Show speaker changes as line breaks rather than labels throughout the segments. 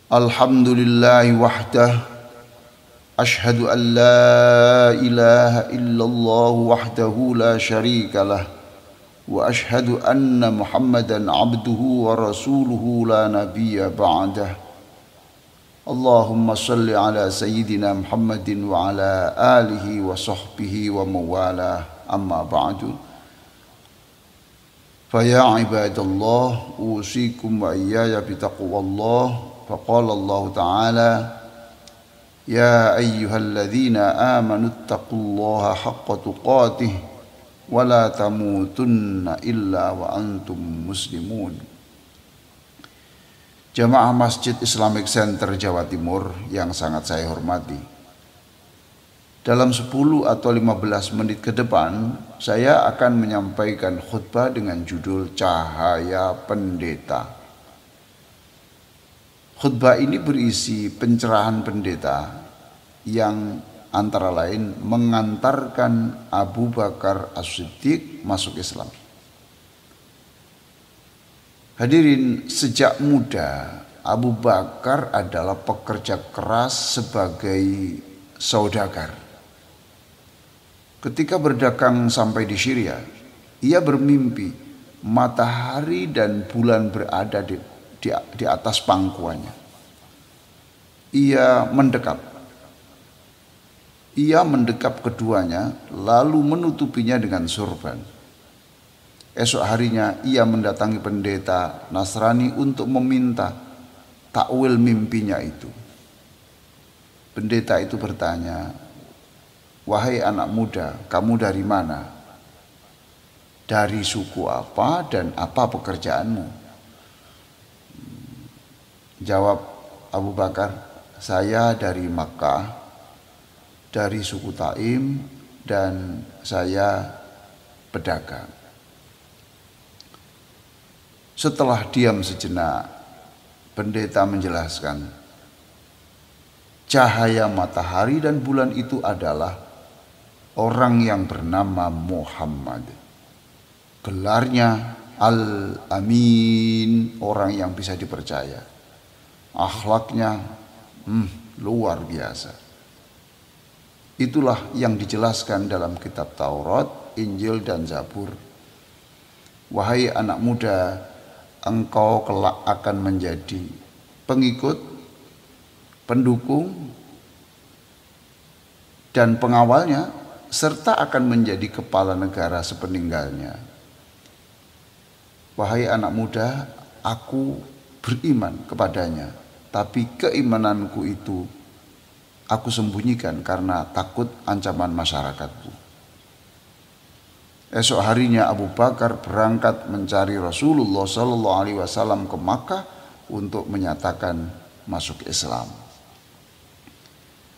Alhamdulillahi wahdah, ashhadu an la ilaha illallah wahdahu la syarikalah, wa ashhadu anna Muhammadan abduhu wa rasuluhu la nabiyya ba'dah. Allahumma salli ala sayyidina Muhammadin wa ala alihi wa sahbihi wa mawalah, amma ba'du. Faya ibadallah, usikum wa iyaya bitaqwallah. Faqala Allah Ta'ala, ya ayyuhalladzina amanu ittaqullaha haqqa tuqatih wa la tamutunna illa wa antum muslimun. Jamaah Masjid Islamic Center Jawa Timur yang sangat saya hormati, dalam 10 atau 15 menit ke depan saya akan menyampaikan khutbah dengan judul Cahaya Pendeta. Khutbah ini berisi pencerahan pendeta yang antara lain mengantarkan Abu Bakar As-Siddiq masuk Islam. Hadirin, sejak muda Abu Bakar adalah pekerja keras sebagai saudagar. Ketika berdagang sampai di Syria, ia bermimpi matahari dan bulan berada di atas pangkuannya. Ia mendekap keduanya lalu menutupinya dengan sorban. Esok harinya ia mendatangi pendeta Nasrani untuk meminta takwil mimpinya itu. Pendeta itu bertanya, "Wahai anak muda, kamu dari mana? Dari suku apa dan apa pekerjaanmu?" Jawab Abu Bakar, "Saya dari Makkah, dari suku Taim, dan saya pedagang." Setelah diam sejenak, pendeta menjelaskan, cahaya matahari dan bulan itu adalah orang yang bernama Muhammad. Gelarnya Al-Amin, orang yang bisa dipercaya. Akhlaknya luar biasa. Itulah yang dijelaskan dalam kitab Taurat, Injil, dan Zabur. Wahai anak muda, engkau kelak akan menjadi pengikut, pendukung, dan pengawalnya, serta akan menjadi kepala negara sepeninggalnya. Wahai anak muda, aku beriman kepadanya, tapi keimananku itu aku sembunyikan karena takut ancaman masyarakatku. Esok harinya Abu Bakar berangkat mencari Rasulullah SAW ke Makkah untuk menyatakan masuk Islam.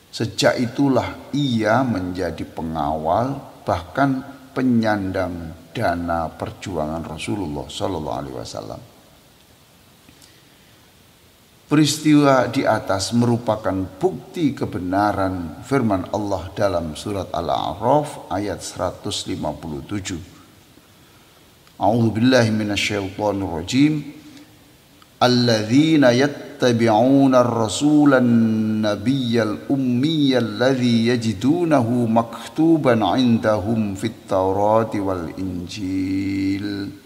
Sejak itulah ia menjadi pengawal, bahkan penyandang dana perjuangan Rasulullah SAW. Peristiwa di atas merupakan bukti kebenaran firman Allah dalam surat Al-A'raf ayat 157. A'udzu billahi minasyaitonir rajim. Alladzina yattabi'una ar-rasulan nabiyyal ummiyal ladzi yajidunahu maktuban 'indahum fit Taurati wal Injil.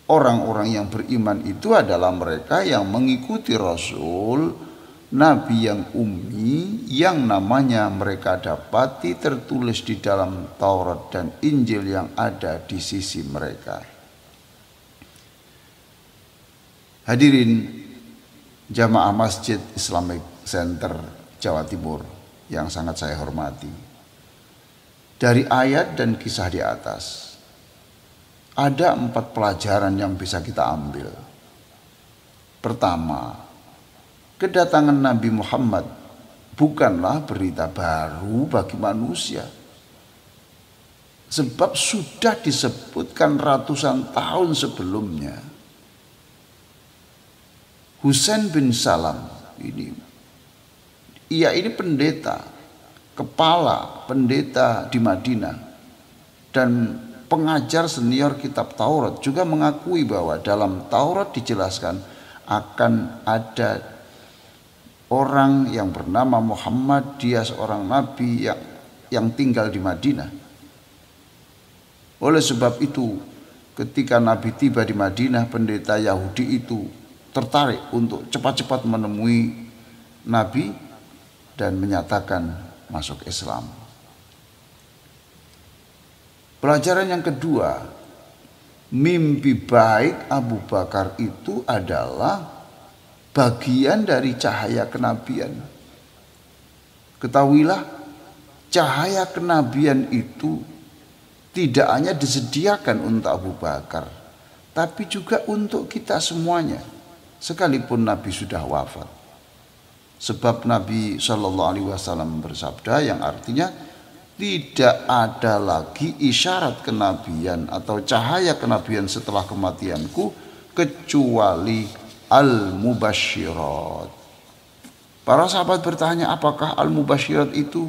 Orang-orang yang beriman itu adalah mereka yang mengikuti Rasul, Nabi yang ummi, yang namanya mereka dapati tertulis di dalam Taurat dan Injil yang ada di sisi mereka. Hadirin jamaah Masjid Islamic Center Jawa Timur yang sangat saya hormati, dari ayat dan kisah di atas ada 4 pelajaran yang bisa kita ambil. Pertama, kedatangan Nabi Muhammad bukanlah berita baru bagi manusia, sebab sudah disebutkan ratusan tahun sebelumnya. Husain bin Salam ia ini pendeta, kepala pendeta di Madinah, dan pengajar senior kitab Taurat juga mengakui bahwa dalam Taurat dijelaskan akan ada orang yang bernama Muhammad, dia seorang nabi yang tinggal di Madinah. Oleh sebab itu, ketika Nabi tiba di Madinah, pendeta Yahudi itu tertarik untuk cepat-cepat menemui Nabi dan menyatakan masuk Islam. Pelajaran yang kedua, mimpi baik Abu Bakar itu adalah bagian dari cahaya kenabian. Ketahuilah, cahaya kenabian itu tidak hanya disediakan untuk Abu Bakar, tapi juga untuk kita semuanya, sekalipun Nabi sudah wafat. Sebab Nabi Shallallahu Alaihi Wasallam bersabda yang artinya tidak ada lagi isyarat kenabian atau cahaya kenabian setelah kematianku kecuali al-mubasyirat. Para sahabat bertanya, apakah al-mubasyirat itu?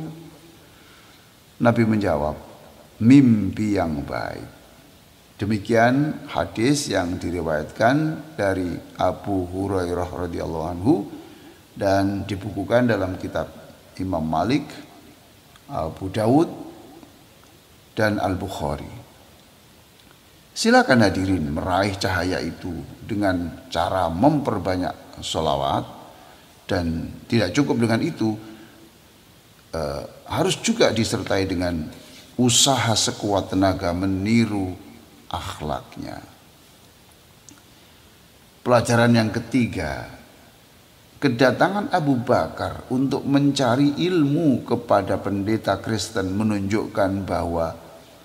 Nabi menjawab, mimpi yang baik. Demikian hadis yang diriwayatkan dari Abu Hurairah radhiyallahu anhu dan dibukukan dalam kitab Imam Malik, Abu Dawud, dan Al-Bukhari. Silakan hadirin meraih cahaya itu dengan cara memperbanyak sholawat, dan tidak cukup dengan itu, harus juga disertai dengan usaha sekuat tenaga meniru akhlaknya. Pelajaran yang ketiga, kedatangan Abu Bakar untuk mencari ilmu kepada pendeta Kristen menunjukkan bahwa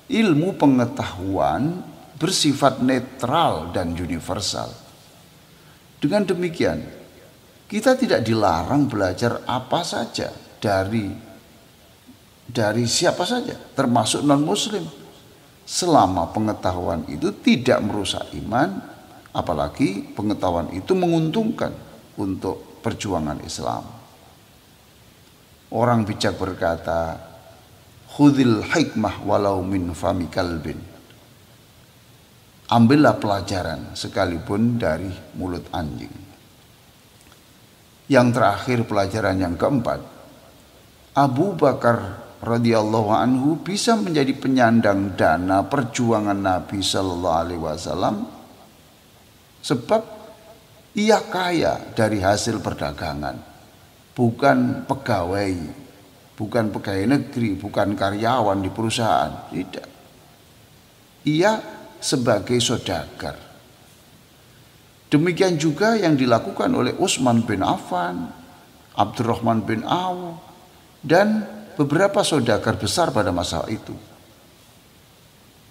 ilmu pengetahuan bersifat netral dan universal. Dengan demikian, kita tidak dilarang belajar apa saja dari siapa saja, termasuk non-muslim, selama pengetahuan itu tidak merusak iman, apalagi pengetahuan itu menguntungkan untuk perjuangan Islam. Orang bijak berkata, khudhil hikmah walau min fami kalbin. Ambillah pelajaran sekalipun dari mulut anjing. Yang terakhir, pelajaran yang keempat, Abu Bakar radhiyallahu anhu bisa menjadi penyandang dana perjuangan Nabi sallallahu alaihi wasallam sebab ia kaya dari hasil perdagangan, bukan pegawai negeri, bukan karyawan di perusahaan, tidak. Ia sebagai saudagar. Demikian juga yang dilakukan oleh Utsman bin Affan, Abdurrahman bin Auf, dan beberapa saudagar besar pada masa itu.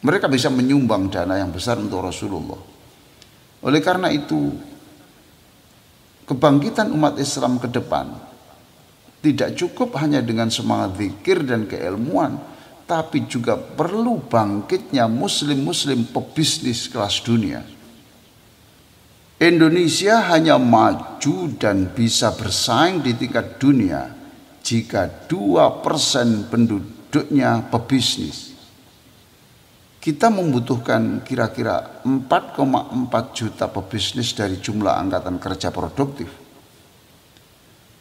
Mereka bisa menyumbang dana yang besar untuk Rasulullah. Oleh karena itu, kebangkitan umat Islam ke depan tidak cukup hanya dengan semangat zikir dan keilmuan, tapi juga perlu bangkitnya muslim-muslim pebisnis kelas dunia. Indonesia hanya maju dan bisa bersaing di tingkat dunia jika 2% penduduknya pebisnis. Kita membutuhkan kira-kira 4,4 juta pebisnis dari jumlah angkatan kerja produktif.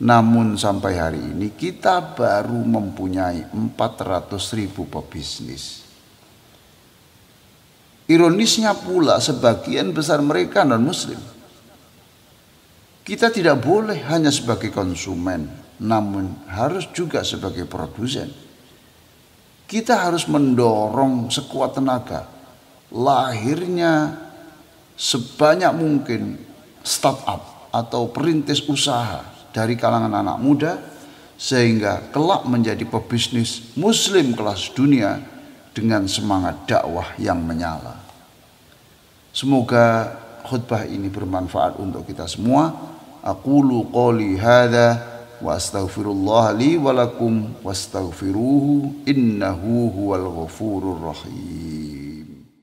Namun sampai hari ini kita baru mempunyai 400.000 pebisnis. Ironisnya pula, sebagian besar mereka non-muslim. Kita tidak boleh hanya sebagai konsumen, namun harus juga sebagai produsen. Kita harus mendorong sekuat tenaga lahirnya sebanyak mungkin startup atau perintis usaha dari kalangan anak muda, sehingga kelak menjadi pebisnis muslim kelas dunia dengan semangat dakwah yang menyala. Semoga khutbah ini bermanfaat untuk kita semua. Aqulu qouli hadza wa astaghfirullah li wa lakum wastaghfiruhu innahu huwal ghafurur rahim.